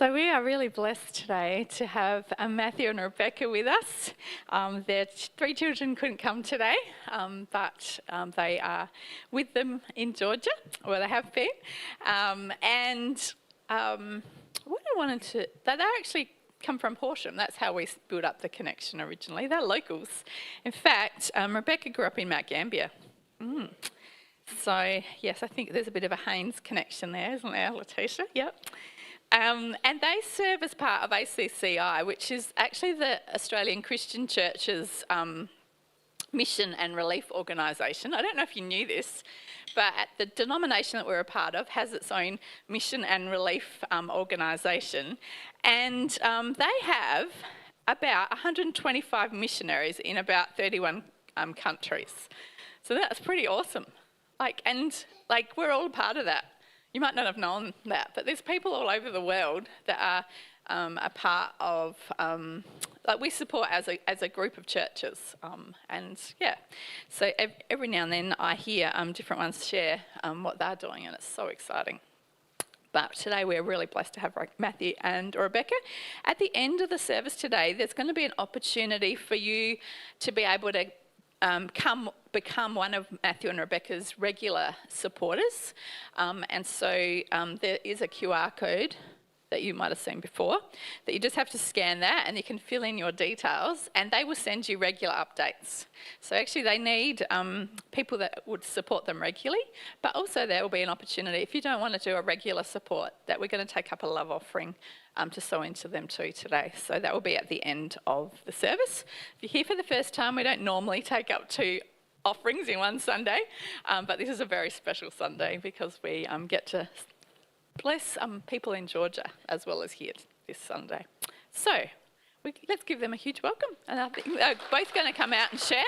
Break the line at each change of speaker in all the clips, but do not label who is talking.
So we are really blessed today to have Matthew and Rebekah with us. Their three children couldn't come today, but they are with them in Georgia, or they have been. What I wanted to, they actually come from Horsham. That's how we built up the connection originally. They're locals. In fact, Rebekah grew up in Mount Gambier. So yes, I think there's a bit of a Haynes connection there, isn't there, Letitia? Yep. And they serve as part of ACCI, which is actually the Australian Christian Church's mission and relief organisation. I don't know if you knew this, but the denomination that we're a part of has its own mission and relief organisation. And they have about 125 missionaries in about 31 countries. So that's pretty awesome. We're all a part of that. You might not have known that, but there's people all over the world that are a part of, we support as a group of churches. So every now and then I hear different ones share what they're doing, and it's so exciting. But today we're really blessed to have Matthew and Rebekah. At the end of the service today, there's going to be an opportunity for you to be able to become one of Matthew and Rebekah's regular supporters. There is a QR code that you might have seen before, that you just have to scan that and you can fill in your details and they will send you regular updates. So actually they need people that would support them regularly, but also there will be an opportunity, if you don't want to do a regular support, that we're going to take up a love offering to sow into them too today. So that will be at the end of the service. If you're here for the first time, we don't normally take up 2 offerings in one Sunday, but this is a very special Sunday because we get to bless people in Georgia as well as here this Sunday. So let's give them a huge welcome. And I think they're both going to come out and share.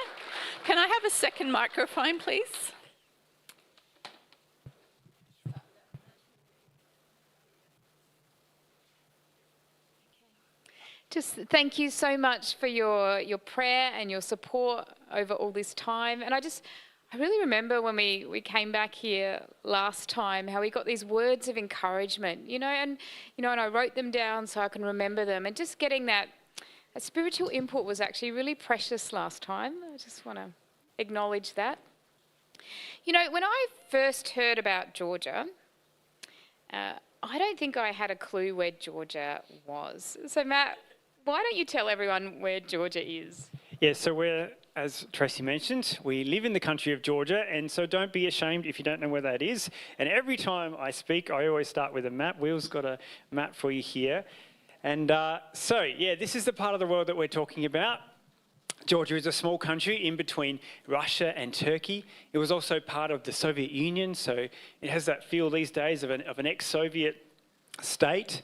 Can I have a second microphone, please?
Just thank you so much for your prayer and your support over all this time. And I really remember when we came back here last time, how we got these words of encouragement, and I wrote them down so I can remember them. And just getting that spiritual input was actually really precious last time. I just want to acknowledge that. When I first heard about Georgia, I don't think I had a clue where Georgia was. So Matt, why don't you tell everyone where Georgia is?
Yeah, so we're, as Tracy mentioned, we live in the country of Georgia, and so don't be ashamed if you don't know where that is. And every time I speak, I always start with a map. Will's got a map for you here. And this is the part of the world that we're talking about. Georgia is a small country in between Russia and Turkey. It was also part of the Soviet Union, so it has that feel these days of an ex-Soviet state.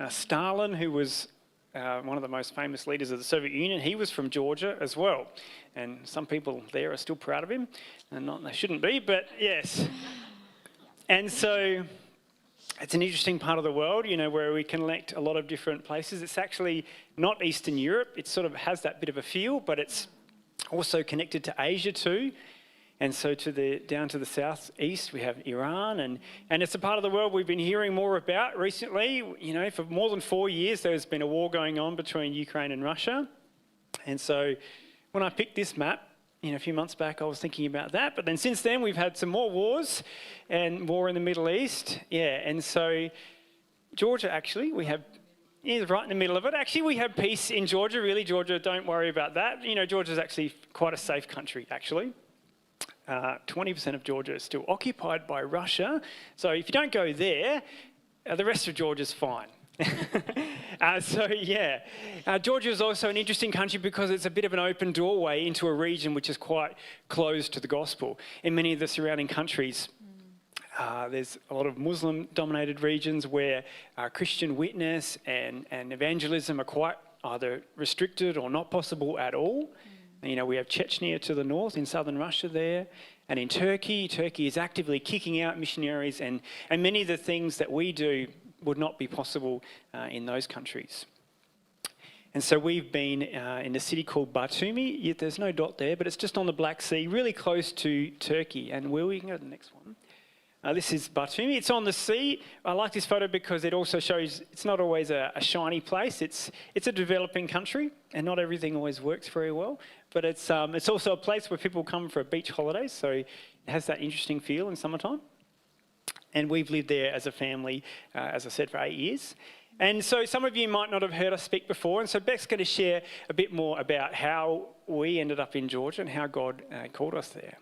Stalin, who was one of the most famous leaders of the Soviet Union, he was from Georgia as well. And some people there are still proud of him, and they shouldn't be, but yes. And so it's an interesting part of the world, where we connect a lot of different places. It's actually not Eastern Europe. It sort of has that bit of a feel, but it's also connected to Asia too. And so down to the southeast, we have Iran, and it's a part of the world we've been hearing more about recently. For more than 4 years, there's been a war going on between Ukraine and Russia. And so when I picked this map, a few months back, I was thinking about that. But then since then, we've had some more wars and war in the Middle East. Yeah, and so Georgia, actually, is right in the middle of it. Actually, we have peace in Georgia. Really, Georgia, don't worry about that. Georgia's actually quite a safe country, actually. 20% of Georgia is still occupied by Russia. So if you don't go there, the rest of Georgia's fine. Georgia is also an interesting country because it's a bit of an open doorway into a region which is quite closed to the gospel. In many of the surrounding countries, there's a lot of Muslim-dominated regions where Christian witness and evangelism are quite either restricted or not possible at all. We have Chechnya to the north in southern Russia there. And in Turkey is actively kicking out missionaries, and many of the things that we do would not be possible in those countries. And so we've been in a city called Batumi. There's no dot there, but it's just on the Black Sea, really close to Turkey. And Will, you can go to the next one. This is Batumi. It's on the sea. I like this photo because it also shows it's not always a shiny place. It's a developing country, and not everything always works very well. But it's also a place where people come for beach holidays, so it has that interesting feel in summertime. And we've lived there as a family, as I said, for 8 years. And so some of you might not have heard us speak before, and so Beck's going to share a bit more about how we ended up in Georgia and how God called us there.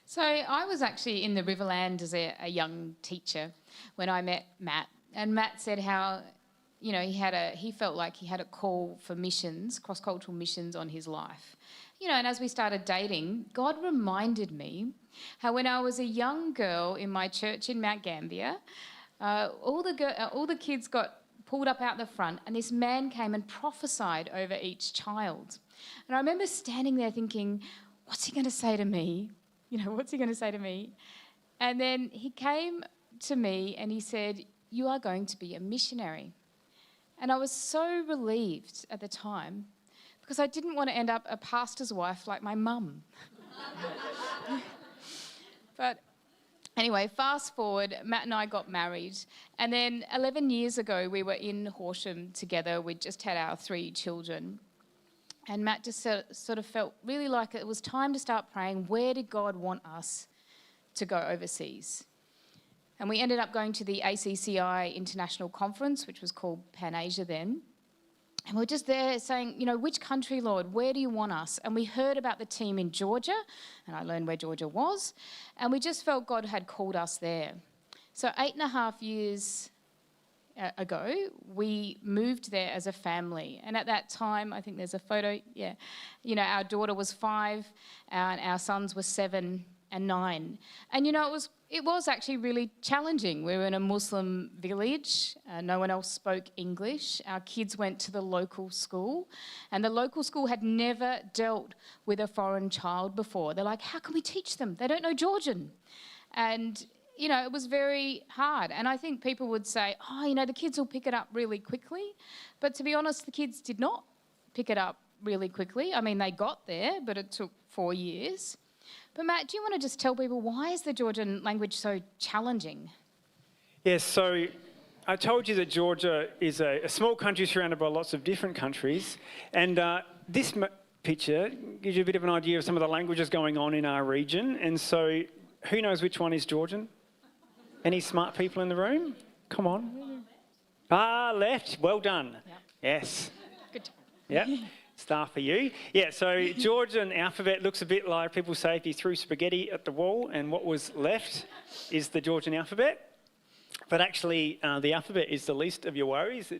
So I was actually in the Riverland as a young teacher when I met Matt. And Matt said how, you know, he felt like he had a call for missions, cross-cultural missions on his life. You know, and as we started dating, God reminded me how when I was a young girl in my church in Mount Gambier, all the kids got pulled up out the front, and this man came and prophesied over each child. And I remember standing there thinking, what's he going to say to me? You know, what's he going to say to me? And then he came to me and he said, you are going to be a missionary. And I was so relieved at the time because I didn't want to end up a pastor's wife like my mum. But anyway, fast forward, Matt and I got married. And then 11 years ago, we were in Horsham together. We'd just had our 3 children. And Matt just sort of felt really like it was time to start praying, where did God want us to go overseas? And we ended up going to the ACCI International Conference, which was called Pan Asia then. And we were just there saying, you know, which country, Lord, where do you want us? And we heard about the team in Georgia, and I learned where Georgia was, and we just felt God had called us there. So 8.5 years ago, we moved there as a family. And at that time, I think there's a photo, yeah, you know, our daughter was 5 and our sons were 7 and 9. And, you know, it was actually really challenging. We were in a Muslim village. No one else spoke English. Our kids went to the local school, and the local school had never dealt with a foreign child before. They're like, how can we teach them? They don't know Georgian. And you know, it was very hard. And I think people would say, oh, you know, the kids will pick it up really quickly. But to be honest, the kids did not pick it up really quickly. I mean, they got there, but it took 4 years. But Matt, do you want to just tell people, why is the Georgian language so challenging?
Yes, so I told you that Georgia is a small country surrounded by lots of different countries. And this picture gives you a bit of an idea of some of the languages going on in our region. And so who knows which one is Georgian? Any smart people in the room? Come on. Left. Well done. Yep. Yes.
Good job.
Yep. Star for you. Yeah, so Georgian alphabet looks a bit like, people say, if you threw spaghetti at the wall and what was left is the Georgian alphabet. But actually, the alphabet is the least of your worries.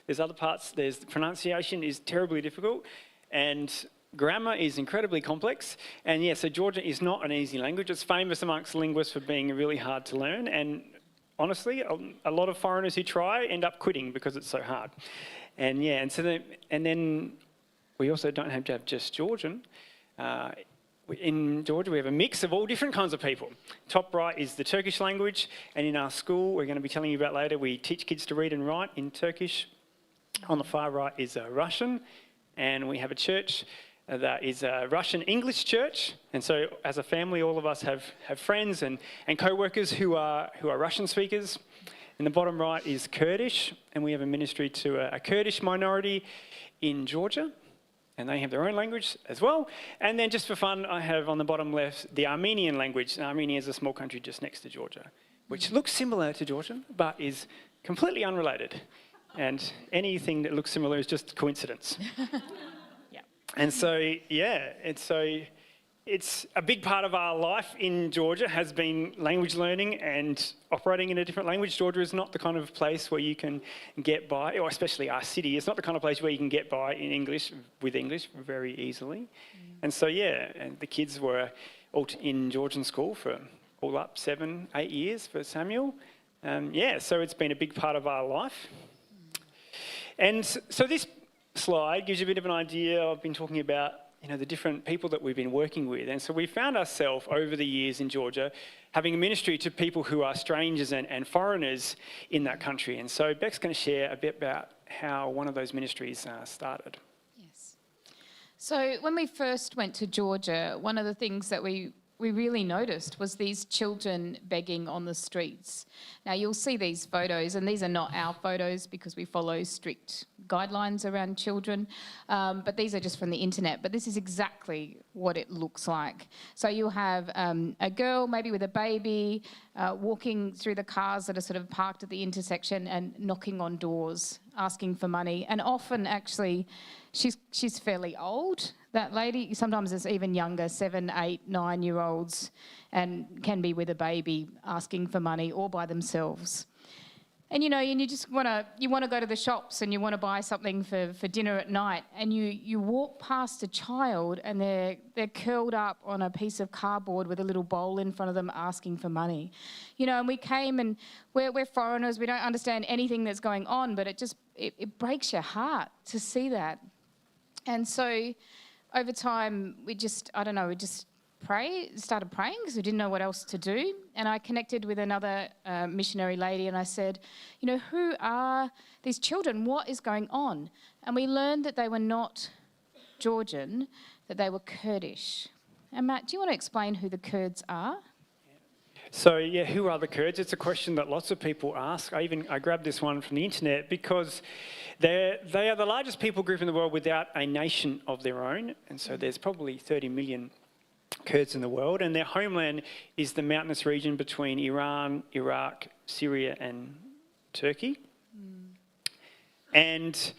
There's other parts. The pronunciation is terribly difficult, and grammar is incredibly complex. And yeah, so Georgian is not an easy language. It's famous amongst linguists for being really hard to learn. And honestly, a lot of foreigners who try end up quitting because it's so hard. And yeah, and then we also don't have to have just Georgian. In Georgia, we have a mix of all different kinds of people. Top right is the Turkish language. And in our school, we're going to be telling you about later, we teach kids to read and write in Turkish. On the far right is Russian. And we have a church that is a Russian English church. And so as a family, all of us have friends and co-workers who are Russian speakers. In the bottom right is Kurdish, and we have a ministry to a Kurdish minority in Georgia, and they have their own language as well. And then just for fun, I have on the bottom left the Armenian language. Armenia is a small country just next to Georgia, which looks similar to Georgian, but is completely unrelated. And anything that looks similar is just coincidence. And so, yeah, it's a big part of our life in Georgia has been language learning and operating in a different language. Georgia is not the kind of place where you can get by, or especially our city, it's not the kind of place where you can get by with English very easily. And so, yeah, and the kids were all in Georgian school for all up 7, 8 years for Samuel. So it's been a big part of our life. And so this slide gives you a bit of an idea. I've been talking about, you know, the different people that we've been working with. And so we found ourselves over the years in Georgia having a ministry to people who are strangers and foreigners in that country. And so Beck's going to share a bit about how one of those ministries started.
Yes. So when we first went to Georgia, one of the things that we we really noticed was these children begging on the streets. Now, you'll see these photos, and these are not our photos because we follow strict guidelines around children, but these are just from the internet. But this is exactly what it looks like. So you'll have a girl, maybe with a baby, walking through the cars that are sort of parked at the intersection and knocking on doors, asking for money. And often, actually, she's fairly old, that lady. Sometimes it's even younger, 7, 8, 9-year-olds, and can be with a baby asking for money or by themselves. And, and you just want to go to the shops and you want to buy something for dinner at night, and you walk past a child and they're curled up on a piece of cardboard with a little bowl in front of them asking for money. And we came, and we're foreigners, we don't understand anything that's going on, but it breaks your heart to see that. And so over time, we started praying because we didn't know what else to do. And I connected with another missionary lady, and I said, who are these children? What is going on? And we learned that they were not Georgian, that they were Kurdish. And Matt, do you want to explain who the Kurds are?
So, who are the Kurds? It's a question that lots of people ask. I grabbed this one from the internet because they are the largest people group in the world without a nation of their own. And so there's probably 30 million Kurds in the world, and their homeland is the mountainous region between Iran, Iraq, Syria and Turkey. And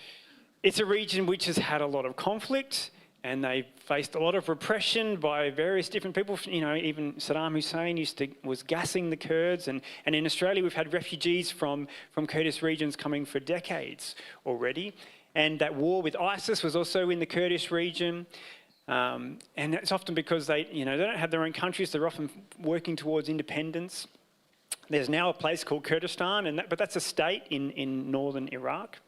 it's a region which has had a lot of conflict, and they've faced a lot of repression by various different people. Even Saddam Hussein was gassing the Kurds, and in Australia we've had refugees from Kurdish regions coming for decades already. And that war with ISIS was also in the Kurdish region. And it's often because they don't have their own countries. They're often working towards independence. There's now a place called Kurdistan, but that's a state in northern Iraq.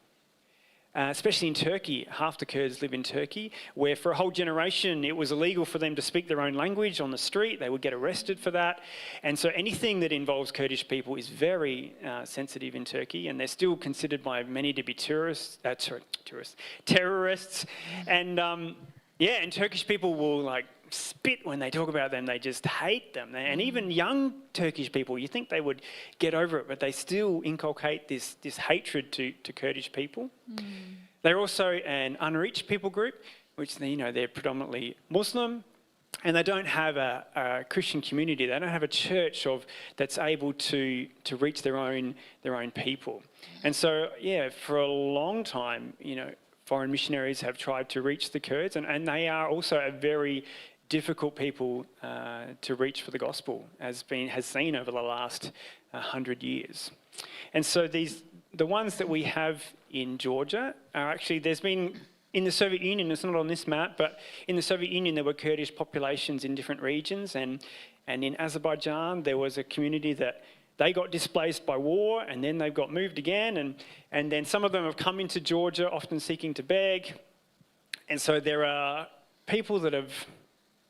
Especially in Turkey, half the Kurds live in Turkey, where for a whole generation it was illegal for them to speak their own language on the street. They would get arrested for that. And so anything that involves Kurdish people is very sensitive in Turkey, and they're still considered by many to be terrorists. And and Turkish people will spit when they talk about them. They just hate them. And even young Turkish people, you think they would get over it, but they still inculcate this hatred to Kurdish people. They're also an unreached people group, which they're predominantly Muslim, and they don't have a Christian community. They don't have a church that's able to reach their own people. And so for a long time, foreign missionaries have tried to reach the Kurds, and they are also a very difficult people to reach for the gospel, has seen over the last 100 years. And so the ones that we have in Georgia are actually, there's been, in the Soviet Union, it's not on this map, but in the Soviet Union there were Kurdish populations in different regions, and in Azerbaijan there was a community that they got displaced by war, and then they got moved again, and then some of them have come into Georgia, often seeking to beg. And so there are people that have,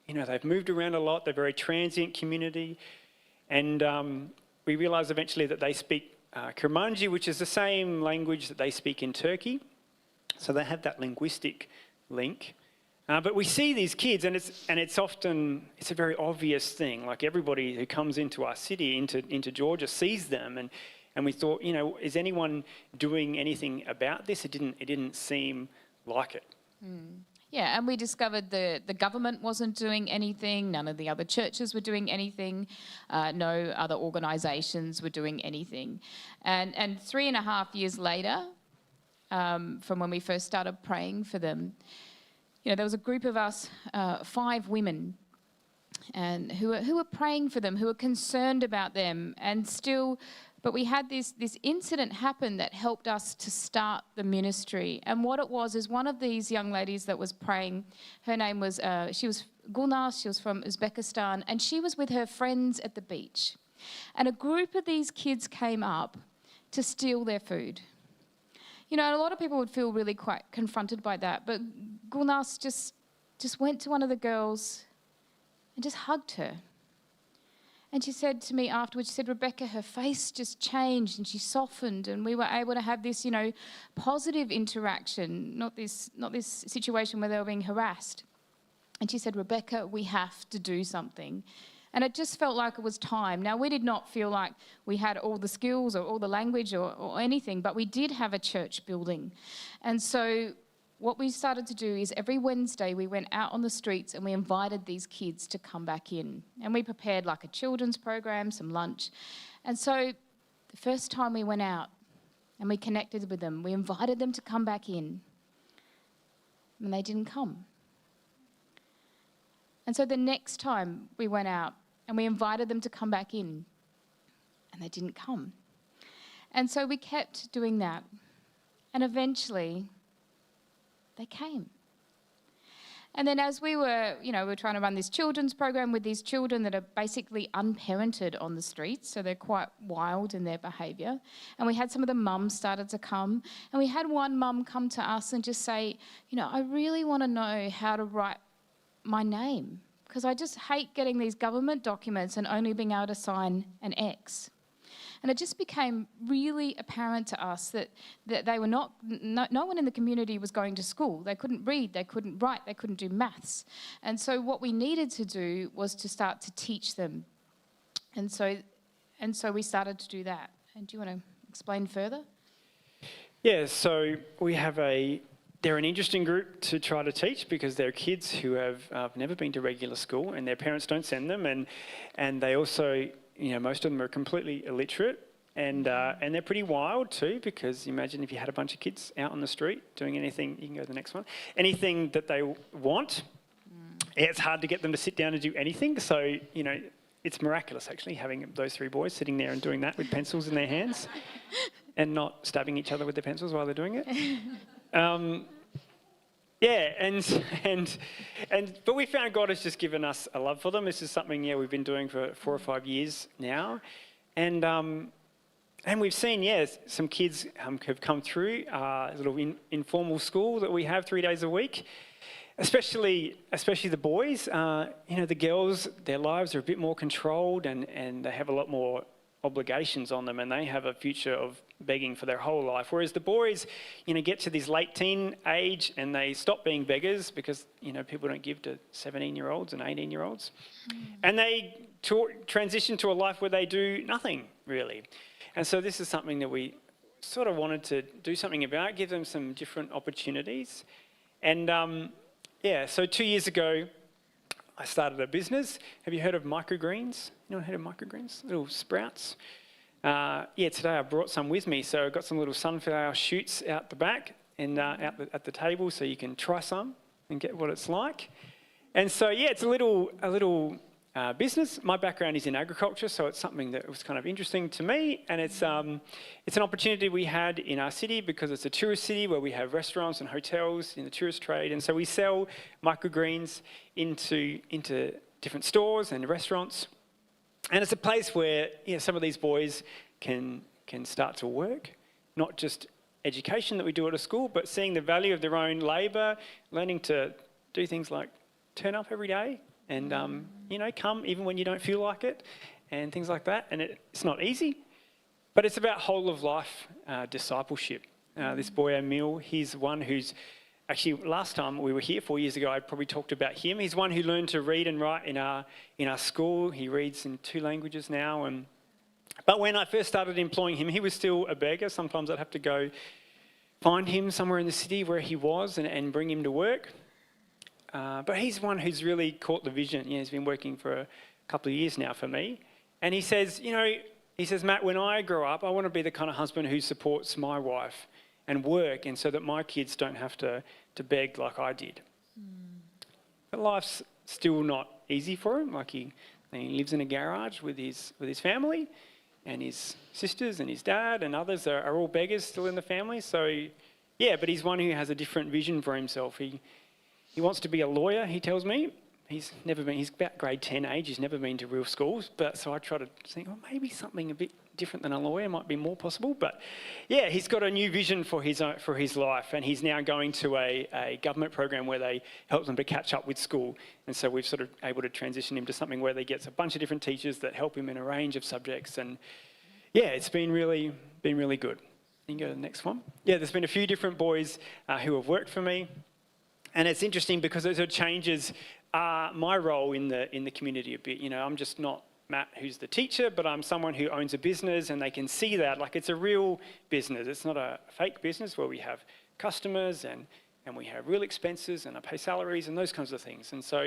they've moved around a lot. They're a very transient community. And we realised eventually that they speak Kurmanji, which is the same language that they speak in Turkey. So they have that linguistic link. But we see these kids, and it's a very obvious thing. Like everybody who comes into our city, into Georgia, sees them, and we thought, is anyone doing anything about this? It didn't seem like it.
Yeah, and we discovered the government wasn't doing anything. None of the other churches were doing anything. No other organisations were doing anything. And 3.5 years later, from when we first started praying for them, there was a group of us, 5 women, and who were praying for them, who were concerned about them, but we had this incident happen that helped us to start the ministry. And what it was is one of these young ladies that was praying, her name was, she was Gulnaz, she was from Uzbekistan, and she was with her friends at the beach. And a group of these kids came up to steal their food. And a lot of people would feel really quite confronted by that. But Gulnaz just went to one of the girls and just hugged her. And she said to me afterwards, she said, Rebekah, her face just changed and she softened, and we were able to have this, positive interaction, not this situation where they were being harassed. And she said, Rebekah, we have to do something.
And it just felt like it was time. Now, we did not feel like we had all the skills or all the language or anything, but we did have a church building. And so what we started to do is every Wednesday we went out on the streets and we invited these kids to come back in. And we prepared like a children's program, some lunch. And so the first time we went out and we connected with them, we invited them to come back in. And they didn't come. And so the next time we went out and we invited them to come back in, and they didn't come. And so we kept doing that. And eventually, they came. And then as we were trying to run this children's program with these children that are basically unparented on the streets, so they're quite wild in their behaviour. And we had some of the mums started to come, and we had one mum come to us and just say, I really want to know how to write my name, because I just hate getting these government documents and only being able to sign an X. And it just became really apparent to us that they were no one in the community was going to school. They couldn't read, they couldn't write, they couldn't do maths. And so what we needed to do was to start to teach them. And so we started to do that. And do you want to explain further?
Yeah, so they're an interesting group to try to teach because they're kids who have never been to regular school and their parents don't send them, and they also, most of them are completely illiterate, and they're pretty wild too, because imagine if you had a bunch of kids out on the street doing anything, you can go to the next one, anything that they want. It's hard to get them to sit down and do anything, so, it's miraculous actually having those three boys sitting there and doing that with pencils in their hands and not stabbing each other with their pencils while they're doing it. But we found God has just given us a love for them. This is something, we've been doing for 4 or 5 years now. And we've seen, some kids have come through a little informal school that we have 3 days a week. Especially the boys. The girls, their lives are a bit more controlled and they have a lot more obligations on them, and they have a future of begging for their whole life. Whereas the boys, get to this late teen age and they stop being beggars because, people don't give to 17-year-olds and 18-year-olds. And they transition to a life where they do nothing, really. And so this is something that we sort of wanted to do something about, give them some different opportunities. And, so 2 years ago, I started a business. Have you heard of microgreens? Anyone heard of microgreens? Little sprouts. Today I brought some with me. So I've got some little sunflower shoots out the back and at the table, so you can try some and get what it's like. And so it's a little business. My background is in agriculture, so it's something that was kind of interesting to me. And it's an opportunity we had in our city because it's a tourist city where we have restaurants and hotels in the tourist trade. And so we sell microgreens into different stores and restaurants. And it's a place where some of these boys can start to work, not just education that we do at a school, but seeing the value of their own labour, learning to do things like turn up every day and, come even when you don't feel like it and things like that. And it's not easy, but it's about whole of life discipleship. This boy, Emil, he's one who's actually, last time we were here 4 years ago, I probably talked about him. He's one who learned to read and write in our school. He reads in 2 languages now. But when I first started employing him, he was still a beggar. Sometimes I'd have to go find him somewhere in the city where he was and bring him to work. But he's one who's really caught the vision. He's been working for a couple of years now for me. And he says, Matt, when I grow up, I want to be the kind of husband who supports my wife and work, and so that my kids don't have to beg like I did. But life's still not easy for him. Like he lives in a garage with his family, and his sisters and his dad and others are all beggars still in the family. So, but he's one who has a different vision for himself. He wants to be a lawyer, he tells me. He's about grade 10 age, he's never been to real schools, so I try to think, maybe something a bit different than a lawyer might be more possible. But he's got a new vision for his life, and he's now going to a government program where they help them to catch up with school. And so we've sort of able to transition him to something where they get a bunch of different teachers that help him in a range of subjects. And it's been really good. You can go to the next one. There's been a few different boys who have worked for me. And it's interesting because those are changes my role in the community a bit. You know, I'm just not Matt, who's the teacher, but I'm someone who owns a business, and they can see that like it's a real business. It's not a fake business where we have customers and we have real expenses and I pay salaries and those kinds of things. And so,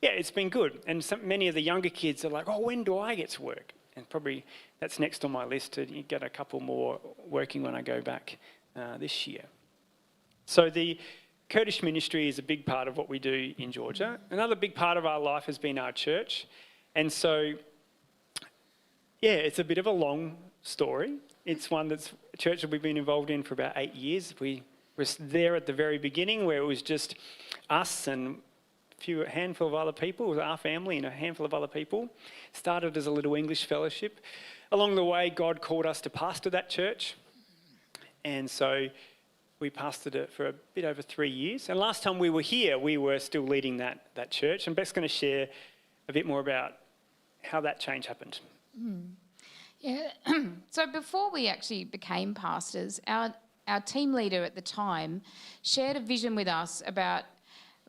yeah, it's been good. And many of the younger kids are like, oh, when do I get to work? And probably that's next on my list to get a couple more working when I go back this year. So the Kurdish ministry is a big part of what we do in Georgia. Another big part of our life has been our church. And so, yeah, it's a bit of a long story. It's one that's a church that we've been involved in for about 8 years. We were there at the very beginning where it was just us and a handful of other people. It was our family and a handful of other people. Started as a little English fellowship. Along the way, God called us to pastor that church. And so we pastored it for a bit over 3 years. And last time we were here, we were still leading that church. And Beck's going to share a bit more about how that change happened.
Yeah. So before we actually became pastors, our team leader at the time shared a vision with us about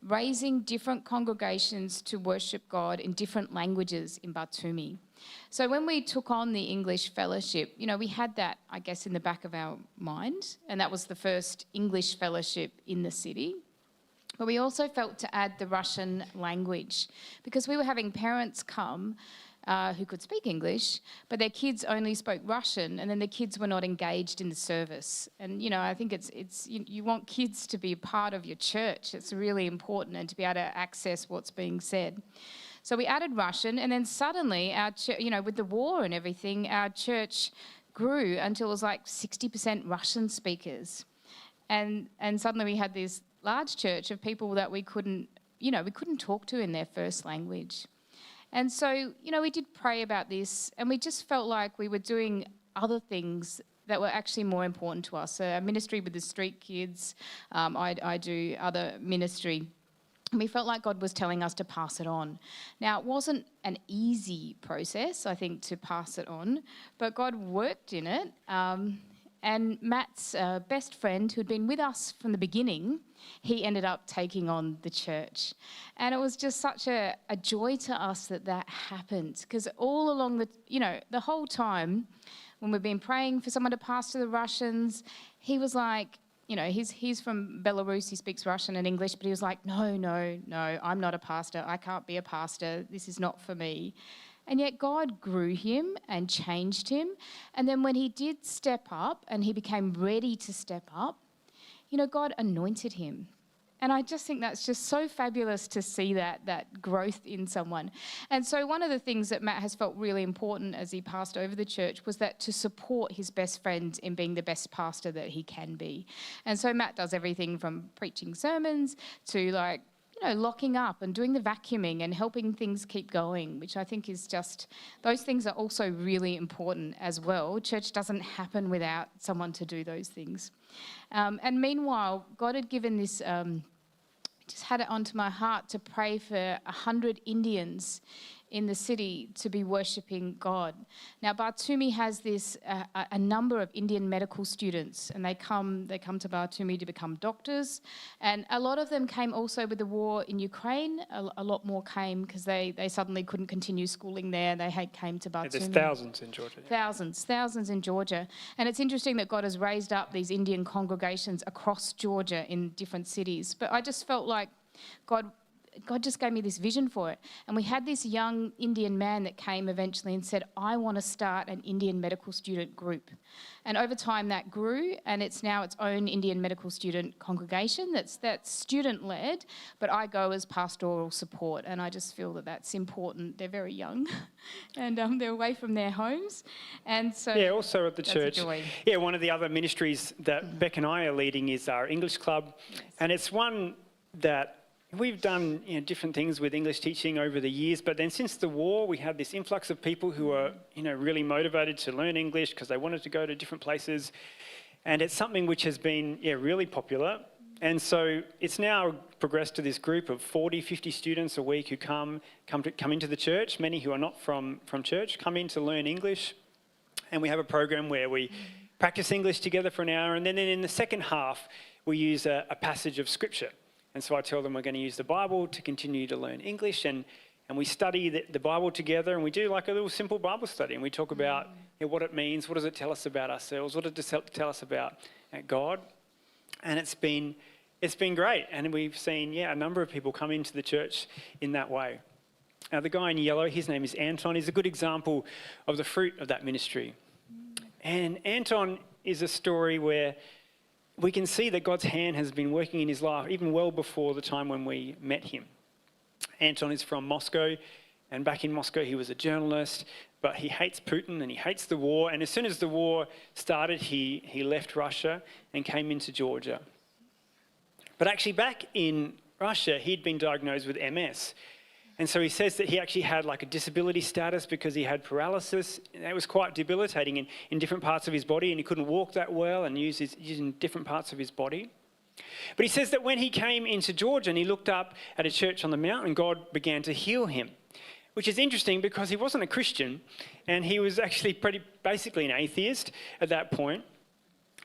raising different congregations to worship God in different languages in Batumi. So when we took on the English fellowship, you know, we had that, I guess, in the back of our mind, and that was the first English fellowship in the city. But we also felt to add the Russian language because we were having parents come who could speak English, but their kids only spoke Russian, and then the kids were not engaged in the service. And, you know, I think you want kids to be a part of your church. It's really important, and to be able to access what's being said. So we added Russian, and then suddenly, with the war and everything, our church grew until it was like 60% Russian speakers. And suddenly we had this large church of people that we couldn't talk to in their first language. And so, you know, we did pray about this, and we just felt like we were doing other things that were actually more important to us. So our ministry with the street kids, I do other ministry. And we felt like God was telling us to pass it on. Now, it wasn't an easy process, I think, to pass it on, but God worked in it. And Matt's best friend, who'd been with us from the beginning, he ended up taking on the church. And it was just such a joy to us that happened. Because all along the whole time, when we've been praying for someone to pastor the Russians, he was like, you know, he's from Belarus, he speaks Russian and English, but he was like, no, I'm not a pastor. I can't be a pastor. This is not for me. And yet God grew him and changed him. And then when he did step up and he became ready to step up, you know, God anointed him. And I just think that's just so fabulous to see that growth in someone. And so one of the things that Matt has felt really important as he passed over the church was that to support his best friend in being the best pastor that he can be. And so Matt does everything from preaching sermons to locking up and doing the vacuuming and helping things keep going, which I think is just, those things are also really important as well. Church doesn't happen without someone to do those things. And meanwhile, God had given this, just had it onto my heart to pray for 100 Indians in the city to be worshipping God. Now, Batumi has this a number of Indian medical students, and they come to Batumi to become doctors. And a lot of them came also with the war in Ukraine. A lot more came because they suddenly couldn't continue schooling there. They came to Batumi.
Yeah, there's thousands in Georgia.
Thousands in Georgia. And it's interesting that God has raised up these Indian congregations across Georgia in different cities. But I just felt like God just gave me this vision for it. And we had this young Indian man that came eventually and said, I want to start an Indian medical student group. And over time that grew, and it's now its own Indian medical student congregation that's student-led, but I go as pastoral support, and I just feel that that's important. They're very young, and they're away from their homes. And so
yeah, also at the church. Yeah, one of the other ministries that Beck and I are leading is our English club. Yes. And it's one that we've done different things with English teaching over the years, but then since the war, we had this influx of people who are, really motivated to learn English because they wanted to go to different places. And it's something which has been, really popular. And so it's now progressed to this group of 40, 50 students a week who come into the church, many who are not from church, come in to learn English. And we have a program where we practice English together for an hour. And then in the second half, we use a passage of scripture And so I tell them we're going to use the Bible to continue to learn English, and we study the Bible together, and we do like a little simple Bible study, and we talk about what it means, what does it tell us about ourselves, what does it tell us about God. And it's been great, and we've seen a number of people come into the church in that way. Now, the guy in yellow, his name is Anton. He's a good example of the fruit of that ministry. And Anton is a story where we can see that God's hand has been working in his life even well before the time when we met him. Anton is from Moscow, and back in Moscow he was a journalist, but he hates Putin and he hates the war. And as soon as the war started, he left Russia and came into Georgia. But actually back in Russia, he'd been diagnosed with MS. And so he says that he actually had like a disability status because he had paralysis. And it was quite debilitating in different parts of his body, and he couldn't walk that well and using different parts of his body. But he says that when he came into Georgia and he looked up at a church on the mountain, God began to heal him, which is interesting because he wasn't a Christian, and he was actually basically an atheist at that point.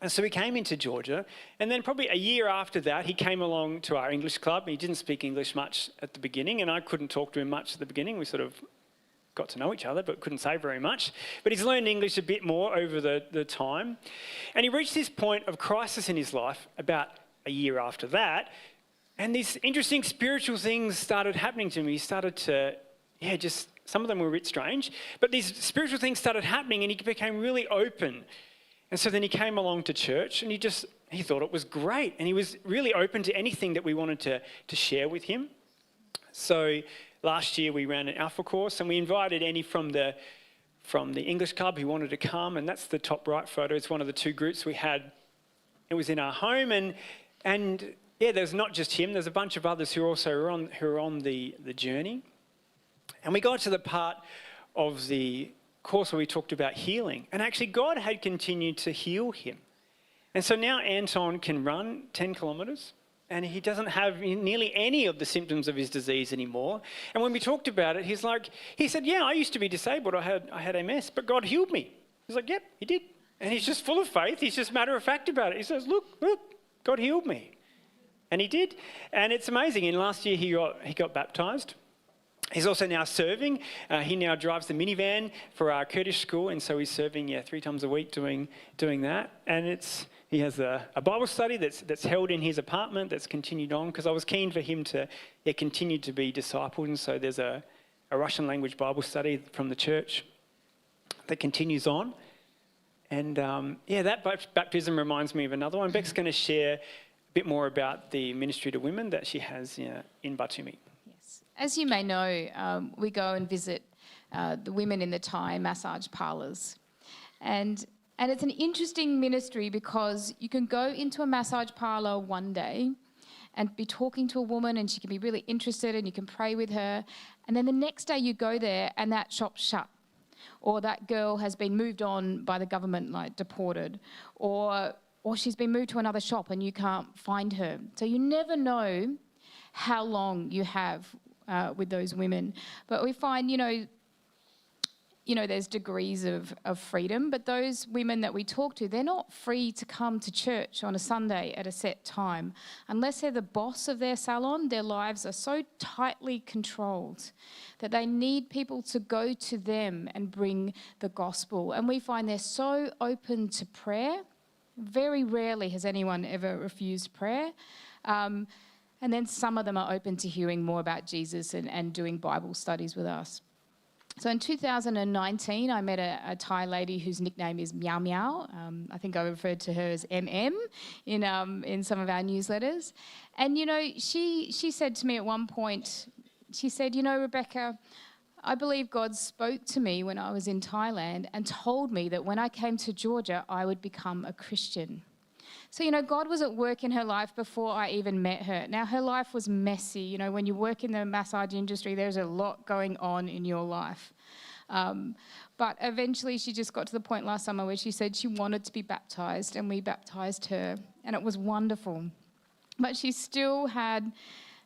And so he came into Georgia, and then probably a year after that, he came along to our English club. He didn't speak English much at the beginning, and I couldn't talk to him much at the beginning. We sort of got to know each other, but couldn't say very much. But he's learned English a bit more over the time. And he reached this point of crisis in his life about a year after that, and these interesting spiritual things started happening to him. He started to, some of them were a bit strange, but these spiritual things started happening, and he became really open. And so then he came along to church, and he thought it was great, and he was really open to anything that we wanted to share with him. So last year we ran an Alpha course, and we invited any from the English club who wanted to come, and that's the top right photo. It's one of the two groups we had. It was in our home, and there's not just him. There's a bunch of others who are on the journey. And we got to the part of the course where we talked about healing, and actually God had continued to heal him. And so now Anton can run 10 kilometres, and he doesn't have nearly any of the symptoms of his disease anymore. And when we talked about it, he said, I used to be disabled. I had MS, but God healed me. He's like, yep, he did. And he's just full of faith. He's just matter of fact about it. He says, look, God healed me. And he did. And it's amazing. And last year he got baptised. He's also now serving. He now drives the minivan for our Kurdish school, and so he's serving 3 times a week doing that. And he has a Bible study that's held in his apartment that's continued on, because I was keen for him to continue to be discipled. And so there's a Russian language Bible study from the church that continues on. And that baptism reminds me of another one. Beck's going to share a bit more about the ministry to women that she has in Batumi.
As you may know, we go and visit the women in the Thai massage parlours. And it's an interesting ministry because you can go into a massage parlour one day and be talking to a woman, and she can be really interested, and you can pray with her. And then the next day you go there and that shop's shut. Or that girl has been moved on by the government, like deported. Or she's been moved to another shop and you can't find her. So you never know how long you have with those women. But we find, there's degrees of freedom, but those women that we talk to, they're not free to come to church on a Sunday at a set time. Unless they're the boss of their salon, their lives are so tightly controlled that they need people to go to them and bring the gospel. And we find they're so open to prayer. Very rarely has anyone ever refused prayer. And then some of them are open to hearing more about Jesus and doing Bible studies with us. So in 2019, I met a Thai lady whose nickname is Meow Meow. I think I referred to her as MM in some of our newsletters. And, she said to me at one point, she said, Rebekah, I believe God spoke to me when I was in Thailand and told me that when I came to Georgia, I would become a Christian. So, God was at work in her life before I even met her. Now, her life was messy. When you work in the massage industry, there's a lot going on in your life. But eventually she just got to the point last summer where she said she wanted to be baptised, and we baptised her, and it was wonderful. But she still had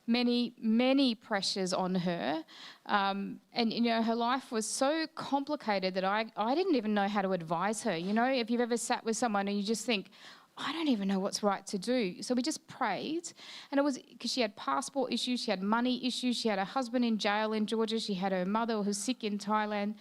many, many pressures on her. And her life was so complicated that I didn't even know how to advise her. If you've ever sat with someone and you just think, I don't even know what's right to do. So we just prayed. And it was because she had passport issues, she had money issues, she had her husband in jail in Georgia, she had her mother who was sick in Thailand.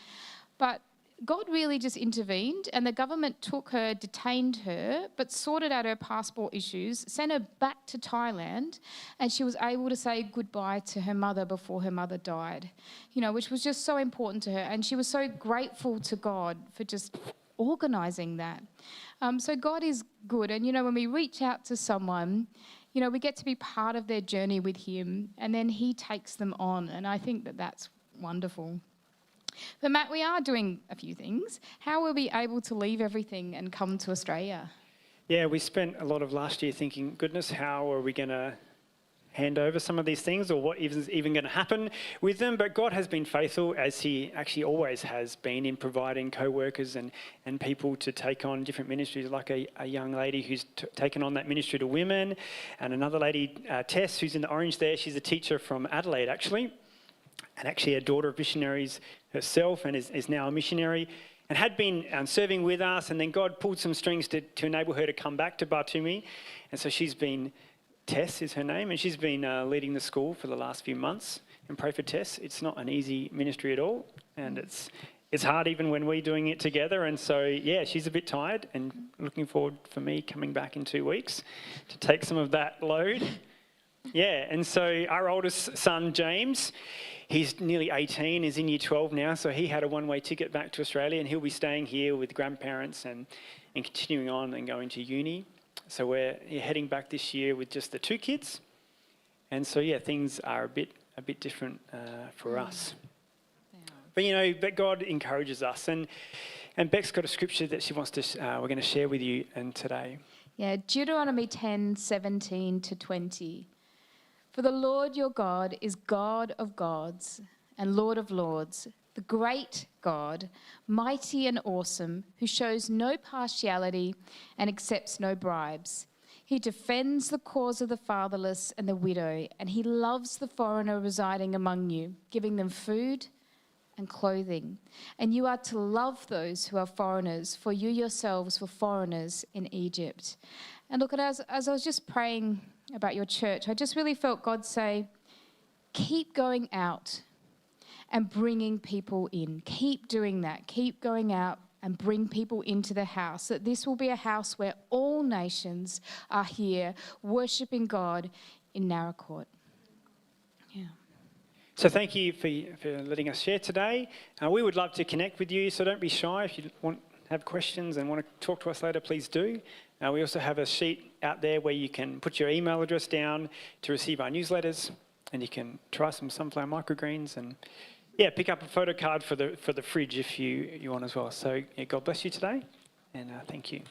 But God really just intervened, and the government took her, detained her, but sorted out her passport issues, sent her back to Thailand, and she was able to say goodbye to her mother before her mother died, which was just so important to her. And she was so grateful to God for just organising that. So God is good. And, when we reach out to someone, we get to be part of their journey with him, and then he takes them on. And I think that that's wonderful. But Matt, we are doing a few things. How were we able to leave everything and come to Australia?
Yeah, we spent a lot of last year thinking, goodness, how are we going to hand over some of these things, or what is even going to happen with them? But God has been faithful, as he actually always has been, in providing co-workers and people to take on different ministries, like a young lady who's taken on that ministry to women, and another lady, Tess, who's in the orange there. She's a teacher from Adelaide, actually, and actually a daughter of missionaries herself, and is now a missionary, and had been serving with us, and then God pulled some strings to enable her to come back to Batumi. And so Tess is her name, and she's been leading the school for the last few months. And pray for Tess. It's not an easy ministry at all, and it's hard even when we're doing it together. And so, yeah, she's a bit tired, and looking forward for me coming back in 2 weeks to take some of that load. Yeah, and so our oldest son, James, he's nearly 18, is in year 12 now, so he had a one-way ticket back to Australia, and he'll be staying here with grandparents and continuing on and going to uni. So we're heading back this year with just the 2 kids. And so, yeah, things are a bit different for us. Yeah. But God encourages us. And Beck's got a scripture that she wants to, we're going to share with you today.
Yeah, Deuteronomy 10:17-20. For the Lord your God is God of gods and Lord of lords, the great God, mighty and awesome, who shows no partiality and accepts no bribes. He defends the cause of the fatherless and the widow, and he loves the foreigner residing among you, giving them food and clothing. And you are to love those who are foreigners, for you yourselves were foreigners in Egypt. And look, as I was just praying about your church, I just really felt God say, keep going out and bringing people in. Keep doing that. Keep going out and bring people into the house. That this will be a house where all nations are here worshipping God in Naracoorte. Yeah.
So thank you for letting us share today. We would love to connect with you, so don't be shy. If you have questions and want to talk to us later, please do. We also have a sheet out there where you can put your email address down to receive our newsletters, and you can try some sunflower microgreens, and pick up a photo card for the fridge if you want as well. So God bless you today, and thank you.